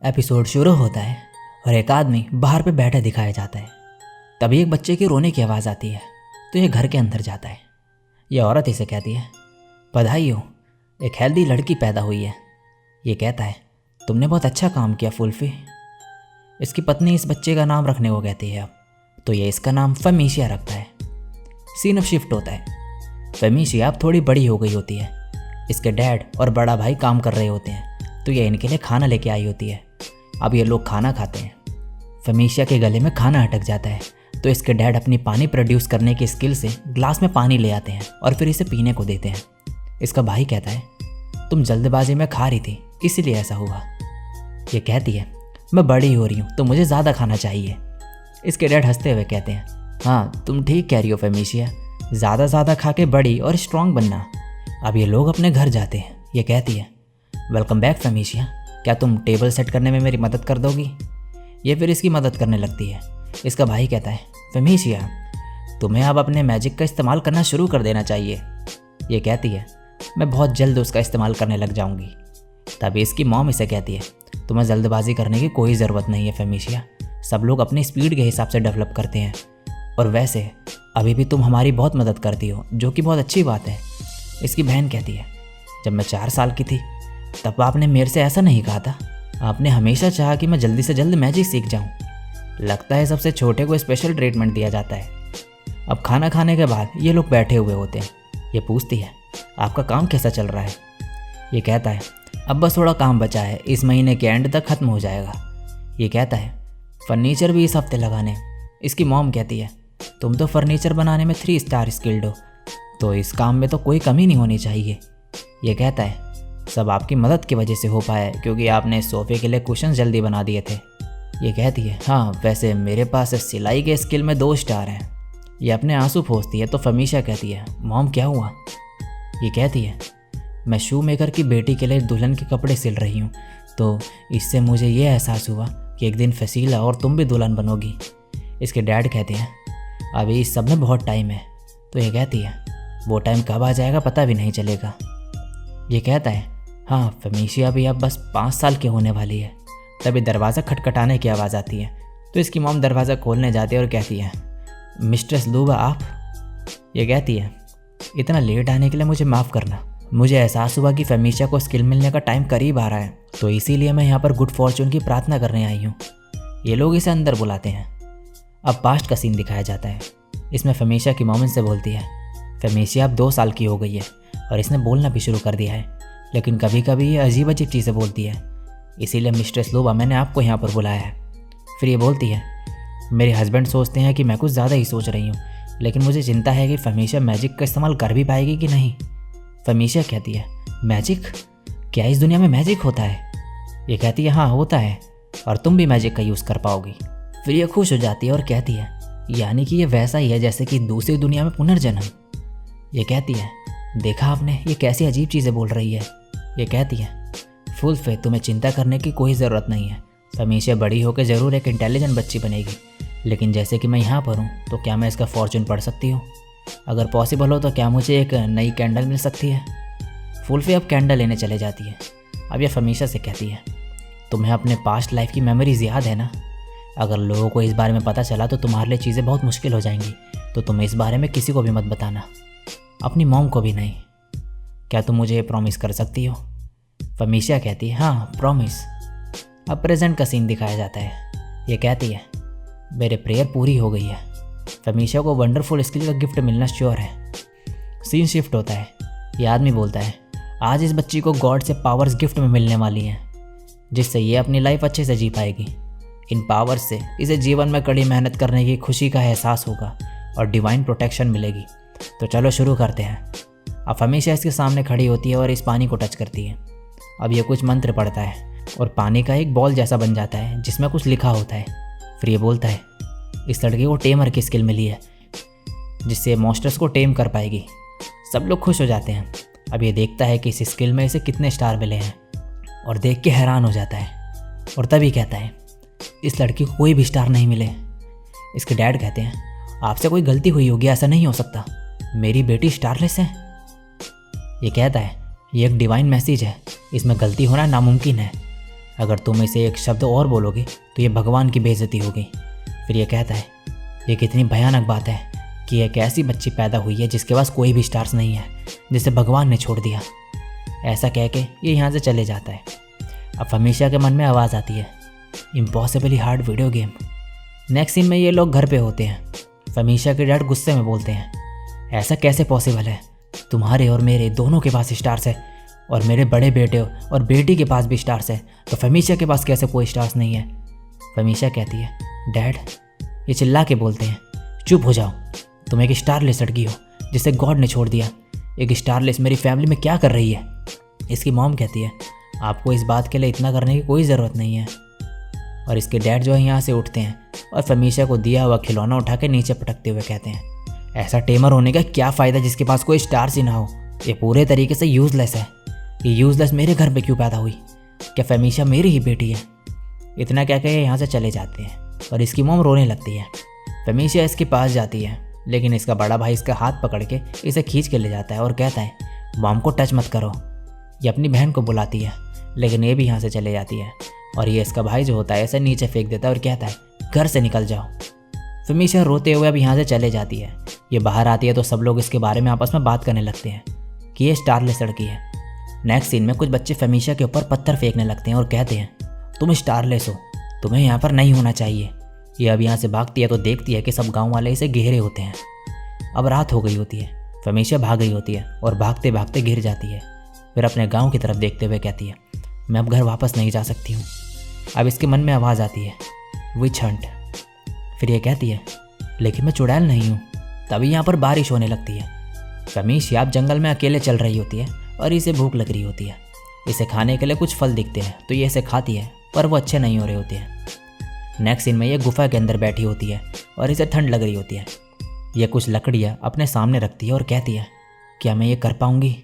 Episode शुरू होता है और एक आदमी बाहर पे बैठा दिखाया जाता है। तभी एक बच्चे की रोने की आवाज़ आती है तो ये घर के अंदर जाता है। यह औरत इसे कहती है, बधाई हो, एक हेल्दी लड़की पैदा हुई है। ये कहता है, तुमने बहुत अच्छा काम किया फुल्फी। इसकी पत्नी इस बच्चे का नाम रखने को कहती है अब, तो ये इसका नाम फमीशिया रखता है। सीन अब शिफ्ट होता है। फमीशिया अब थोड़ी बड़ी हो गई होती है। इसके डैड और बड़ा भाई काम कर रहे होते हैं तो ये इनके लिए खाना लेके आई होती है। अब ये लोग खाना खाते हैं। फमीशिया के गले में खाना अटक जाता है तो इसके डैड अपनी पानी प्रोड्यूस करने की स्किल से ग्लास में पानी ले आते हैं और फिर इसे पीने को देते हैं। इसका भाई कहता है, तुम जल्दबाजी में खा रही थी इसीलिए ऐसा हुआ। ये कहती है, मैं बड़ी हो रही हूँ तो मुझे ज़्यादा खाना चाहिए। इसके डैड हंसते हुए कहते हैं, हाँ तुम ठीक कह रही हो फमीशिया, ज़्यादा खा के बड़ी और स्ट्रांग बनना। अब ये लोग अपने घर जाते हैं। ये कहती है, वेलकम बैक फमीशिया, क्या तुम टेबल सेट करने में मेरी मदद कर दोगी? ये फिर इसकी मदद करने लगती है। इसका भाई कहता है, फमीशिया तुम्हें अब अपने मैजिक का इस्तेमाल करना शुरू कर देना चाहिए। ये कहती है, मैं बहुत जल्द उसका इस्तेमाल करने लग जाऊंगी। तभी इसकी मॉम इसे कहती है, तुम्हें जल्दबाजी करने की कोई ज़रूरत नहीं है फमीशिया, सब लोग अपनी स्पीड के हिसाब से डेवलप करते हैं और वैसे अभी भी तुम हमारी बहुत मदद करती हो, जो कि बहुत अच्छी बात है। इसकी बहन कहती है, जब मैं 4 साल की थी तब आपने मेरे से ऐसा नहीं कहा था। आपने हमेशा चाहा कि मैं जल्दी से जल्द मैजिक सीख जाऊं। लगता है सबसे छोटे को स्पेशल ट्रीटमेंट दिया जाता है। अब खाना खाने के बाद ये लोग बैठे हुए होते हैं। ये पूछती है, आपका काम कैसा चल रहा है? ये कहता है, अब बस थोड़ा काम बचा है, इस महीने के एंड तक ख़त्म हो जाएगा। ये कहता है, फर्नीचर भी इस हफ्ते लगाने। इसकी मॉम कहती है, तुम तो फर्नीचर बनाने में 3 स्टार स्किल्ड हो, तो इस काम में तो कोई कमी नहीं होनी चाहिए। ये कहता है, सब आपकी मदद की वजह से हो पाया है क्योंकि आपने सोफ़े के लिए कुशन जल्दी बना दिए थे। ये कहती है, हाँ वैसे मेरे पास सिलाई के स्किल में 2 स्टार हैं। ये अपने आंसू पोंछती है तो फमीशिया कहती है, मॉम क्या हुआ? ये कहती है, मैं शू मेकर की बेटी के लिए दुल्हन के कपड़े सिल रही हूँ, तो इससे मुझे ये एहसास हुआ कि एक दिन फसीला और तुम भी दुल्हन बनोगी। इसके डैड कहते हैं, अभी इस सब में बहुत टाइम है। तो ये कहती है, वो टाइम कब आ जाएगा पता भी नहीं चलेगा। ये कहता है, हाँ फमीशिया भी अब बस 5 साल की होने वाली है। तभी दरवाज़ा खटखटाने की आवाज़ आती है तो इसकी मॉम दरवाज़ा खोलने जाती है और कहती है, मिस्ट्रेस लूबा आप? ये कहती है, इतना लेट आने के लिए मुझे माफ़ करना, मुझे एहसास हुआ कि फमीशिया को स्किल मिलने का टाइम करीब आ रहा है, तो इसीलिए मैं यहाँ पर गुड फॉर्चून की प्रार्थना करने आई हूँ। ये लोग इसे अंदर बुलाते हैं। अब पास्ट का सीन दिखाया जाता है। इसमें फमीशिया की मॉम से बोलती है, फमीशिया अब 2 साल की हो गई है और इसने बोलना भी शुरू कर दिया है, लेकिन कभी कभी ये अजीब चीज़ें बोलती है, इसीलिए मिस्ट्रेस लूबा मैंने आपको यहाँ पर बुलाया है। फिर ये बोलती है, मेरे हस्बैंड सोचते हैं कि मैं कुछ ज़्यादा ही सोच रही हूँ, लेकिन मुझे चिंता है कि फमीशिया मैजिक का इस्तेमाल कर भी पाएगी कि नहीं। फमीशिया कहती है, मैजिक? क्या इस दुनिया में मैजिक होता है? ये कहती है, हाँ होता है, और तुम भी मैजिक का यूज़ कर पाओगी। फिर ये खुश हो जाती है और कहती है, यानी कि ये वैसा ही है जैसे कि दूसरी दुनिया में पुनर्जन्म। ये कहती है, देखा आपने, ये कैसी अजीब चीज़ें बोल रही है। ये कहती है, फुल फेथ, तुम्हें चिंता करने की कोई ज़रूरत नहीं है। फमीशिया बड़ी होकर ज़रूर एक इंटेलिजेंट बच्ची बनेगी, लेकिन जैसे कि मैं यहाँ पर हूँ तो क्या मैं इसका फॉर्चून पढ़ सकती हूँ? अगर पॉसिबल हो तो क्या मुझे एक नई कैंडल मिल सकती है? फुल्फी अब कैंडल लेने चले जाती है। अब यह फमीशिया से कहती है, तुम्हें अपने पास्ट लाइफ की मेमोरीज याद है ना? अगर लोगों को इस बारे में पता चला तो तुम्हारे लिए चीज़ें बहुत मुश्किल हो जाएंगी, तो तुम इस बारे में किसी को भी मत बताना, अपनी मॉम को भी नहीं। क्या तुम मुझे प्रॉमिस कर सकती हो? फमीशिया कहती है, हाँ प्रॉमिस। अब प्रेजेंट का सीन दिखाया जाता है। ये कहती है, मेरे प्रेयर पूरी हो गई है। फमीशिया को वंडरफुल स्किल का गिफ्ट मिलना श्योर है। सीन शिफ्ट होता है। ये आदमी बोलता है, आज इस बच्ची को गॉड से पावर्स गिफ्ट में मिलने वाली हैं, जिससे ये अपनी लाइफ अच्छे से जी पाएगी। इन पावर्स से इसे जीवन में कड़ी मेहनत करने की खुशी का एहसास होगा और डिवाइन प्रोटेक्शन मिलेगी। तो चलो शुरू करते हैं। अब फमीशिया इसके सामने खड़ी होती है और इस पानी को टच करती है। अब ये कुछ मंत्र पढ़ता है और पानी का एक बॉल जैसा बन जाता है जिसमें कुछ लिखा होता है। फिर ये बोलता है, इस लड़के को टेमर की स्किल मिली है जिससे मॉन्स्टर्स को टेम कर पाएगी। सब लोग खुश हो जाते हैं। अब ये देखता है कि इस स्किल में इसे कितने स्टार मिले हैं और देख के हैरान हो जाता है। और तभी कहता है इस लड़की को कोई भी स्टार नहीं मिले। इसके डैड कहते हैं आपसे कोई गलती हुई होगी, ऐसा नहीं हो सकता, मेरी बेटी स्टारलेस है। ये कहता है ये एक डिवाइन मैसेज है, इसमें गलती होना नामुमकिन है। अगर तुम इसे एक शब्द और बोलोगे तो ये भगवान की बेइज्जती होगी। फिर ये कहता है ये कितनी भयानक बात है कि एक ऐसी बच्ची पैदा हुई है जिसके पास कोई भी स्टार्स नहीं है, जिसे भगवान ने छोड़ दिया। ऐसा कह के ये यहाँ से चले जाता है। अब फमीशा के मन में आवाज़ आती है impossibly hard video game. Next scene में ये लोग घर पे होते हैं। फमीशा के डैड गुस्से में बोलते हैं ऐसा कैसे पॉसिबल है, तुम्हारे और मेरे दोनों के पास स्टार्स है और मेरे बड़े बेटे और बेटी के पास भी स्टार्स है, तो फमीशा के पास कैसे कोई स्टार्स नहीं है। फमीशा कहती है डैड, ये चिल्ला के बोलते हैं चुप हो जाओ, तुम एक स्टारलेस लड़की हो जिसे गॉड ने छोड़ दिया। एक स्टारलेस मेरी फैमिली में क्या कर रही है। इसकी मॉम कहती है आपको इस बात के लिए इतना करने की कोई ज़रूरत नहीं है। और इसके डैड जो है यहाँ से उठते हैं और फमीशा को दिया हुआ खिलौना उठा के नीचे पटकते हुए कहते हैं ऐसा टेमर होने का क्या फ़ायदा जिसके पास कोई स्टार्स ही ना हो, ये पूरे तरीके से यूज़लेस है। ये यूज़लेस मेरे घर पे क्यों पैदा हुई, क्या फमीशा मेरी ही बेटी है। इतना क्या कहे यहाँ से चले जाते हैं और इसकी मॉम रोने लगती है। फमीशा इसके पास जाती है लेकिन इसका बड़ा भाई इसका हाथ पकड़ के इसे खींच के ले जाता है और कहता है मॉम को टच मत करो। ये अपनी बहन को बुलाती है लेकिन ये भी यहाँ से चले जाती है और ये इसका भाई जो होता है इसे नीचे फेंक देता है और कहता है घर से निकल जाओ। फमीशा रोते हुए अब यहाँ से चले जाती है। ये बाहर आती है तो सब लोग इसके बारे में आपस में बात करने लगते हैं कि ये स्टारलेस लड़की है। नेक्स्ट सीन में कुछ बच्चे फमीशा के ऊपर पत्थर फेंकने लगते हैं और कहते हैं तुम स्टारलेस हो, तुम्हें यहाँ पर नहीं होना चाहिए। ये अब यहाँ से भागती है तो देखती है कि सब गाँव वाले इसे घेरे होते हैं। अब रात हो गई होती है, फमीशा भाग गई होती है और भागते भागते गिर जाती है। फिर अपने गाँव की तरफ देखते हुए कहती है मैं अब घर वापस नहीं जा सकती हूँ। अब इसके मन में आवाज़ आती है विच हंट। फिर ये कहती है लेकिन मैं चुड़ैल नहीं हूँ। तभी यहाँ पर बारिश होने लगती है। फमीशा अब जंगल में अकेले चल रही होती है और इसे भूख लग रही होती है। इसे खाने के लिए कुछ फल दिखते हैं तो ये इसे खाती है पर वो अच्छे नहीं हो रहे होते हैं। नेक्स्ट सीन में ये गुफा के अंदर बैठी होती है और इसे ठंड लग रही होती है। ये कुछ लकड़ियाँ अपने सामने रखती है और कहती है क्या मैं ये कर पाऊँगी।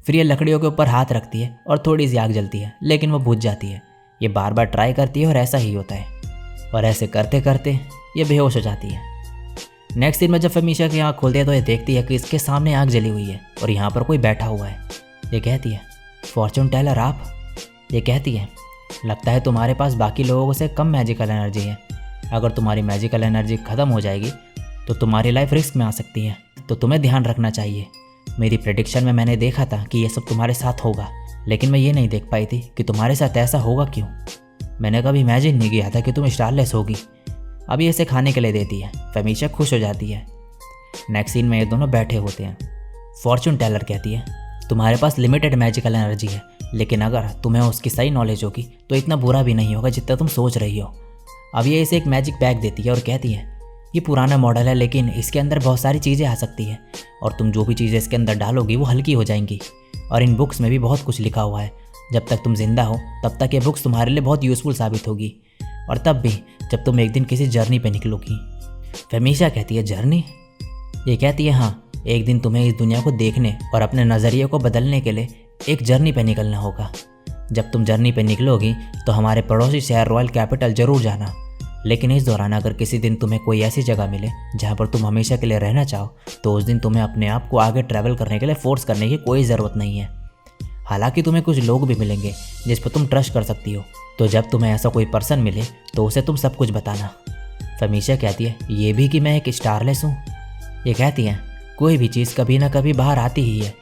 फिर ये लकड़ियों के ऊपर हाथ रखती है और थोड़ी सी आग जलती है लेकिन वो बुझ जाती है। ये बार बार ट्राई करती है और ऐसा ही होता है और ऐसे करते करते ये बेहोश हो जाती है। नेक्स्ट सीन में जब फमीशा की आँख खोलती है तो ये देखती है कि इसके सामने आग जली हुई है और यहाँ पर कोई बैठा हुआ है। ये कहती है फॉर्चून टेलर आप। ये कहती है लगता है तुम्हारे पास बाकी लोगों से कम मैजिकल एनर्जी है। अगर तुम्हारी मैजिकल एनर्जी ख़त्म हो जाएगी तो तुम्हारी लाइफ रिस्क में आ सकती है, तो तुम्हें ध्यान रखना चाहिए। मेरी प्रेडिक्शन में मैंने देखा था कि ये सब तुम्हारे साथ होगा, लेकिन मैं ये नहीं देख पाई थी कि तुम्हारे साथ ऐसा होगा क्यों। मैंने कभी इमेजिन नहीं किया था कि तुम स्टारलेस होगी। अब ये इसे खाने के लिए देती है। फमीशा खुश हो जाती है। नेक्स्ट सीन में ये दोनों बैठे होते हैं। फॉर्चून टेलर कहती है तुम्हारे पास लिमिटेड मैजिकल एनर्जी है, लेकिन अगर तुम्हें उसकी सही नॉलेज होगी तो इतना बुरा भी नहीं होगा जितना तुम सोच रही हो। अब ये इसे एक मैजिक बैग देती है और कहती है ये पुराना मॉडल है लेकिन इसके अंदर बहुत सारी चीज़ें आ सकती हैं और तुम जो भी चीज़ें इसके अंदर डालोगी वो हल्की हो जाएंगी। और इन बुक्स में भी बहुत कुछ लिखा हुआ है। जब तक तुम जिंदा हो तब तक ये बुक्स तुम्हारे लिए बहुत यूज़फुल साबित होगी, और तब भी जब तुम एक दिन किसी जर्नी पे निकलोगी। फमीशा कहती है जर्नी। ये कहती है हाँ, एक दिन तुम्हें इस दुनिया को देखने और अपने नज़रिए को बदलने के लिए एक जर्नी पे निकलना होगा। जब तुम जर्नी पे निकलोगी तो हमारे पड़ोसी शहर रॉयल कैपिटल ज़रूर जाना, लेकिन इस दौरान अगर किसी दिन तुम्हें कोई ऐसी जगह मिले जहाँ पर तुम हमेशा के लिए रहना चाहो तो उस दिन तुम्हें अपने आप को आगे ट्रैवल करने के लिए फोर्स करने की कोई ज़रूरत नहीं है। हालांकि तुम्हें कुछ लोग भी मिलेंगे जिस पर तुम ट्रस्ट कर सकती हो, तो जब तुम्हें ऐसा कोई पर्सन मिले तो उसे तुम सब कुछ बताना। फमीशा कहती है ये भी कि मैं एक स्टारलेस हूँ। ये कहती है कोई भी चीज़ कभी ना कभी बाहर आती ही है,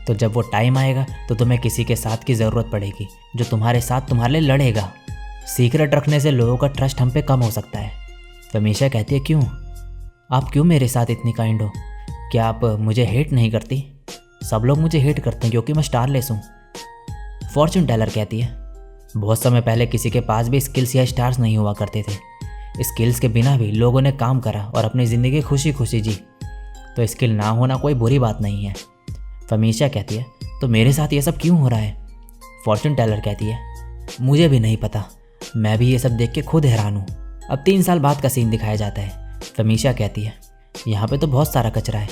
तो जब वो टाइम आएगा तो तुम्हें किसी के साथ की ज़रूरत पड़ेगी जो तुम्हारे साथ तुम्हारे लिए लड़ेगा। सीक्रेट रखने से लोगों का ट्रस्ट हम पे कम हो सकता है। फमीशा कहती है क्यों, आप क्यों मेरे साथ इतनी काइंड हो? क्या आप मुझे हेट नहीं करती? सब लोग मुझे हेट करते हैं क्योंकि मैं स्टारलेस हूँ। फॉर्चून टेलर कहती है बहुत समय पहले किसी के पास भी स्किल्स या स्टार्स नहीं हुआ करते थे। स्किल्स के बिना भी लोगों ने काम करा और अपनी ज़िंदगी खुशी खुशी जी, तो स्किल ना होना कोई बुरी बात नहीं है। फमीशा कहती है तो मेरे साथ ये सब क्यों हो रहा है? फॉर्चून टेलर कहती है मुझे भी नहीं पता, मैं भी ये सब देख के खुद हैरान हूँ। अब 3 साल बाद का सीन दिखाया जाता है। फमीशा कहती है यहाँ पे तो बहुत सारा कचरा है,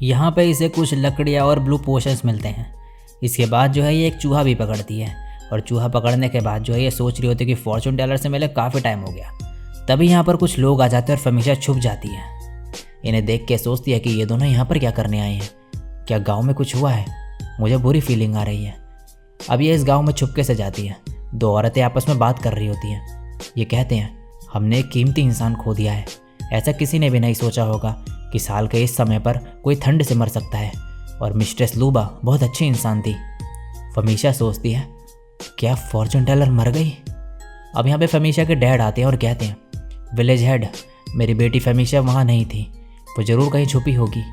यहाँ पे इसे कुछ लकड़ियाँ और ब्लू पोशंस मिलते हैं। इसके बाद जो है ये एक चूहा भी पकड़ती है और चूहा पकड़ने के बाद जो है ये सोच रही होती है कि फॉर्चून टेलर से मिले काफ़ी टाइम हो गया। तभी यहाँ पर कुछ लोग आ जाते हैं और फमीशा छुप जाती है। इन्हें देख के सोचती है कि ये दोनों यहाँ पर क्या करने आए हैं, क्या गांव में कुछ हुआ है, मुझे बुरी फीलिंग आ रही है। अब ये इस गांव में छुपके से जाती है। दो औरतें आपस में बात कर रही होती हैं। ये कहते हैं हमने एक कीमती इंसान खो दिया है। ऐसा किसी ने भी नहीं सोचा होगा कि साल के इस समय पर कोई ठंड से मर सकता है। और मिस्ट्रेस लूबा बहुत अच्छी इंसान थी। फमीशा सोचती है क्या फॉर्चून टेलर मर गई। अब यहाँ पे फमीशा के डैड आते हैं और कहते हैं विलेज हेड, मेरी बेटी फमीशा वहाँ नहीं थी, वो ज़रूर कहीं छुपी होगी।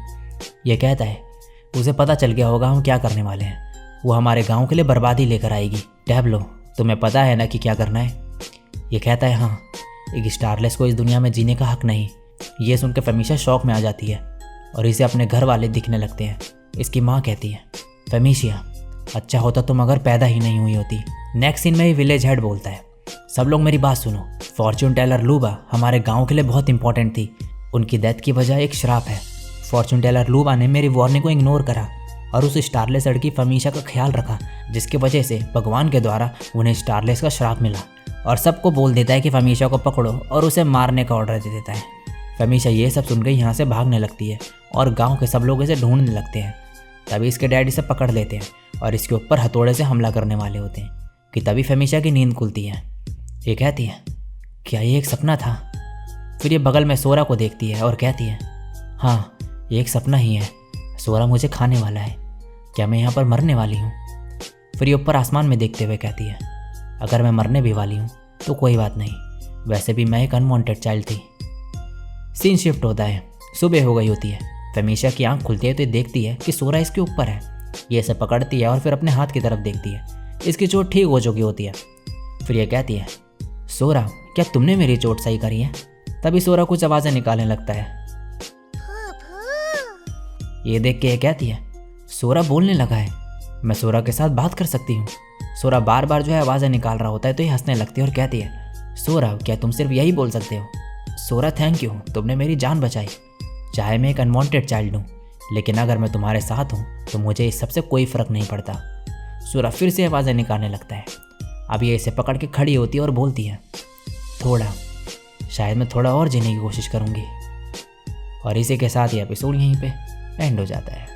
ये कहता है उसे पता चल गया होगा हम क्या करने वाले हैं, वो हमारे गांव के लिए बर्बादी लेकर आएगी। टैब्लो, तुम्हें पता है ना कि क्या करना है। ये कहता है हाँ, एक स्टारलेस को इस दुनिया में जीने का हक नहीं। ये सुनकर फमीशा शौक में आ जाती है और इसे अपने घर वाले दिखने लगते हैं। इसकी माँ कहती है फमीशिया, अच्छा होता तुम अगर पैदा ही नहीं हुई होती। नेक्स्ट सीन में ही विलेज हेड बोलता है सब लोग मेरी बात सुनो, फॉर्चून टेलर लूबा हमारे गांव के लिए बहुत इंपॉर्टेंट थी। उनकी डेथ की वजह एक श्राप है। फॉर्चून टेलर लूबा ने मेरी वार्निंग को इग्नोर करा और उस स्टारलेस लड़की फमीशा का ख्याल रखा, जिसकी वजह से भगवान के द्वारा उन्हें स्टारलेस का श्राप मिला। और सबको बोल देता है कि फमीशा को पकड़ो और उसे मारने का ऑर्डर दे देता है। फमीशा ये सब सुनकर यहाँ से भागने लगती है और गाँव के सब लोग इसे ढूंढने लगते हैं। तभी इसके डैड इसे पकड़ लेते हैं और इसके ऊपर हथौड़े से हमला करने वाले होते हैं कि तभी फमीशा की नींद खुलती है। ये कहती है क्या ये एक सपना था। फिर ये बगल में सोरा को देखती है और कहती है हाँ, ये एक सपना ही है। सोरा मुझे खाने वाला है, क्या मैं यहाँ पर मरने वाली हूँ। फिर ये ऊपर आसमान में देखते हुए कहती है अगर मैं मरने भी वाली हूँ तो कोई बात नहीं, वैसे भी मैं एक अनवांटेड चाइल्ड थी। सीन शिफ्ट होता है, सुबह हो गई होती है। फमीशा की आंख खुलती है तो ये देखती है कि सोरा इसके ऊपर है। ये इसे पकड़ती है और फिर अपने हाथ की तरफ देखती है। इसकी चोट ठीक हो चुकी होती है। फिर ये कहती है सोरा, क्या तुमने मेरी चोट सही करी है। तभी सोरा कुछ आवाज़ें निकालने लगता है। ये देख के ये कहती है सोरा बोलने लगा है, मैं सोरा के साथ बात कर सकती हूँ। सोरा बार बार जो है आवाज़ें निकाल रहा होता है तो ये हंसने लगती है और कहती है सोरा, क्या तुम सिर्फ यही बोल सकते हो। सोरा थैंक यू, तुमने मेरी जान बचाई। चाहे मैं एक अनवांटेड चाइल्ड हूँ, लेकिन अगर मैं तुम्हारे साथ हूँ तो मुझे इस सबसे कोई फ़र्क नहीं पड़ता। सोरा फिर से आवाज़ें निकालने लगता है। अब ये इसे पकड़ के खड़ी होती है और बोलती है शायद मैं थोड़ा और जीने की कोशिश करूँगी। और इसी के साथ ये एपिसोड यहीं पे एंड हो जाता है।